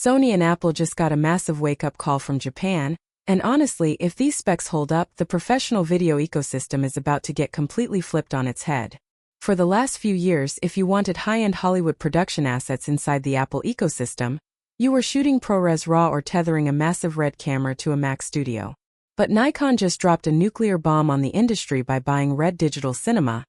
Sony and Apple just got a massive wake-up call from Japan, and honestly, if these specs hold up, the professional video ecosystem is about to get completely flipped on its head. For the last few years, if you wanted high-end Hollywood production assets inside the Apple ecosystem, you were shooting ProRes RAW or tethering a massive RED camera to a Mac Studio. But Nikon just dropped a nuclear bomb on the industry by buying RED Digital Cinema,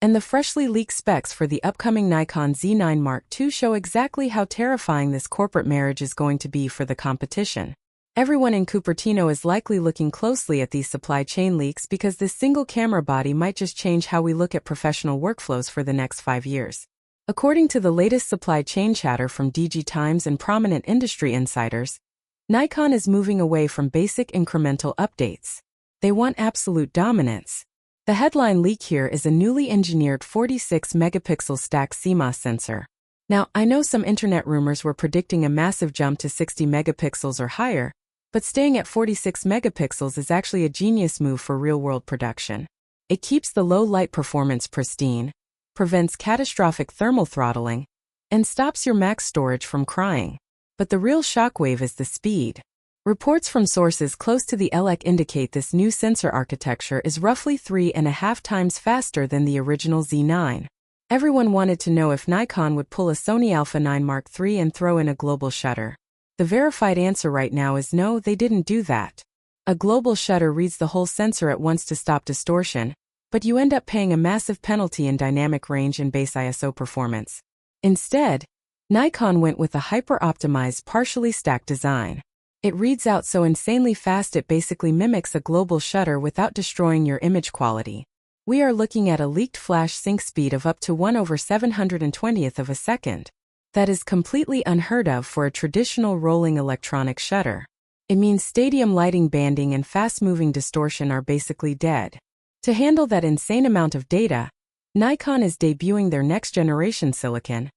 and the freshly leaked specs for the upcoming Nikon Z9 Mark II show exactly how terrifying this corporate marriage is going to be for the competition. Everyone in Cupertino is likely looking closely at these supply chain leaks because this single camera body might just change how we look at professional workflows for the next 5 years. According to the latest supply chain chatter from DG Times and prominent industry insiders, Nikon is moving away from basic incremental updates. They want absolute dominance. The headline leak here is a newly engineered 46-megapixel stacked CMOS sensor. Now, I know some internet rumors were predicting a massive jump to 60 megapixels or higher, but staying at 46 megapixels is actually a genius move for real-world production. It keeps the low light performance pristine, prevents catastrophic thermal throttling, and stops your Mac's storage from crying. But the real shockwave is the speed. Reports from sources close to the ELEC indicate this new sensor architecture is roughly 3.5 times faster than the original Z9. Everyone wanted to know if Nikon would pull a Sony Alpha 9 Mark III and throw in a global shutter. The verified answer right now is no, they didn't do that. A global shutter reads the whole sensor at once to stop distortion, but you end up paying a massive penalty in dynamic range and base ISO performance. Instead, Nikon went with a hyper-optimized partially stacked design. It reads out so insanely fast it basically mimics a global shutter without destroying your image quality. We are looking at a leaked flash sync speed of up to 1/720th of a second. That is completely unheard of for a traditional rolling electronic shutter. It means stadium lighting banding and fast-moving distortion are basically dead. To handle that insane amount of data, Nikon is debuting their next-generation silicon,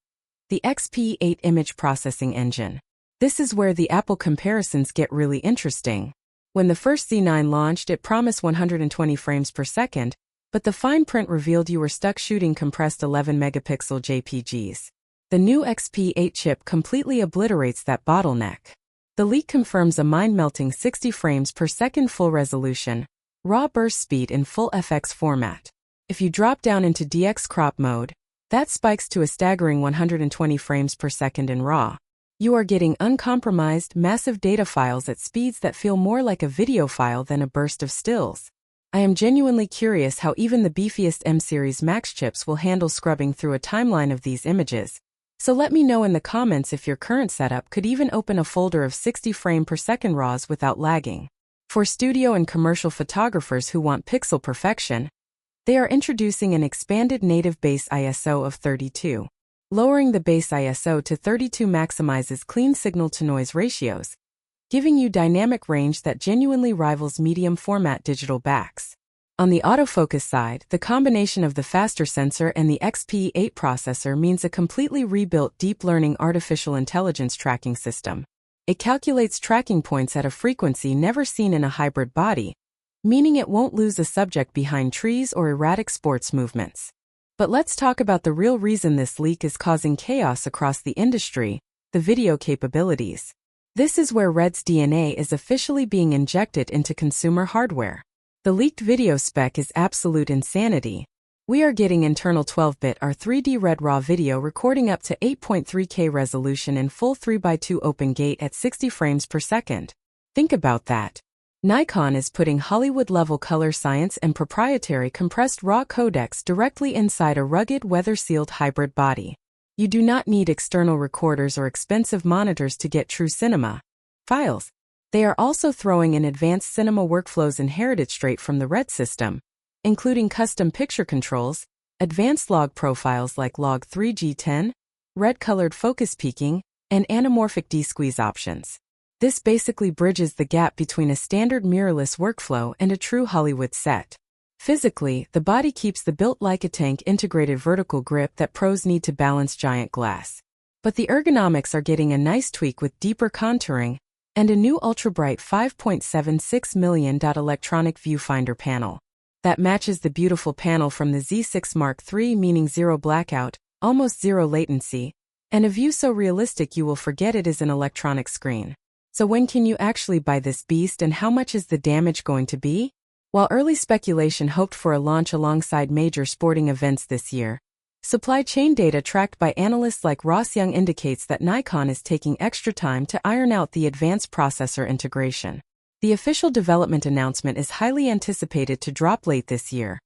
the EXPEED image processing engine. This is where the Apple comparisons get really interesting. When the first Z9 launched, it promised 120 frames per second, but the fine print revealed you were stuck shooting compressed 11-megapixel JPGs. The new XP8 chip completely obliterates that bottleneck. The leak confirms a mind-melting 60 frames per second full-resolution, raw burst speed in full FX format. If you drop down into DX crop mode, that spikes to a staggering 120 frames per second in RAW. You are getting uncompromised, massive data files at speeds that feel more like a video file than a burst of stills. I am genuinely curious how even the beefiest M-series Max chips will handle scrubbing through a timeline of these images. So let me know in the comments if your current setup could even open a folder of 60 frame per second RAWs without lagging. For studio and commercial photographers who want pixel perfection, they are introducing an expanded native base ISO of 32. Lowering the base ISO to 32 maximizes clean signal-to-noise ratios, giving you dynamic range that genuinely rivals medium-format digital backs. On the autofocus side, the combination of the faster sensor and the XP8 processor means a completely rebuilt deep learning artificial intelligence tracking system. It calculates tracking points at a frequency never seen in a hybrid body, meaning it won't lose a subject behind trees or erratic sports movements. But let's talk about the real reason this leak is causing chaos across the industry, the video capabilities. This is where RED's DNA is officially being injected into consumer hardware. The leaked video spec is absolute insanity. We are getting internal 12-bit or 3D RED RAW video recording up to 8.3K resolution in full 3x2 open gate at 60 frames per second. Think about that. Nikon is putting Hollywood-level color science and proprietary compressed RAW codecs directly inside a rugged, weather-sealed hybrid body. You do not need external recorders or expensive monitors to get true cinema files. They are also throwing in advanced cinema workflows inherited straight from the RED system, including custom picture controls, advanced log profiles like log 3G10, red-colored focus peaking, and anamorphic D-squeeze options. This basically bridges the gap between a standard mirrorless workflow and a true Hollywood set. Physically, the body keeps the built-like-a-tank integrated vertical grip that pros need to balance giant glass. But the ergonomics are getting a nice tweak with deeper contouring and a new ultra-bright 5.76 million electronic viewfinder panel. That matches the beautiful panel from the Z6 Mark III, meaning zero blackout, almost zero latency, and a view so realistic you will forget it is an electronic screen. So when can you actually buy this beast, and how much is the damage going to be? While early speculation hoped for a launch alongside major sporting events this year, supply chain data tracked by analysts like Ross Young indicates that Nikon is taking extra time to iron out the advanced processor integration. The official development announcement is highly anticipated to drop late this year,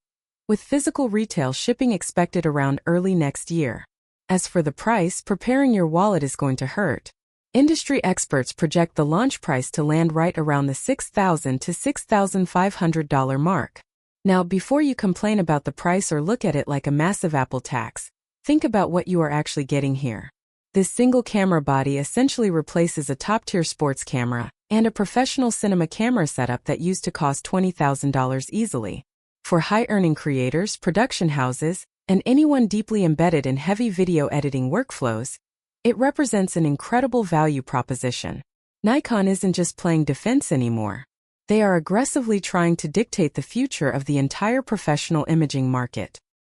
with physical retail shipping expected around early next year. As for the price, preparing your wallet is going to hurt. Industry experts project the launch price to land right around the $6,000 to $6,500 mark. Now, before you complain about the price or look at it like a massive Apple tax, think about what you are actually getting here. This single camera body essentially replaces a top-tier sports camera and a professional cinema camera setup that used to cost $20,000 easily. For high-earning creators, production houses, and anyone deeply embedded in heavy video editing workflows, it represents an incredible value proposition. Nikon isn't just playing defense anymore. They are aggressively trying to dictate the future of the entire professional imaging market.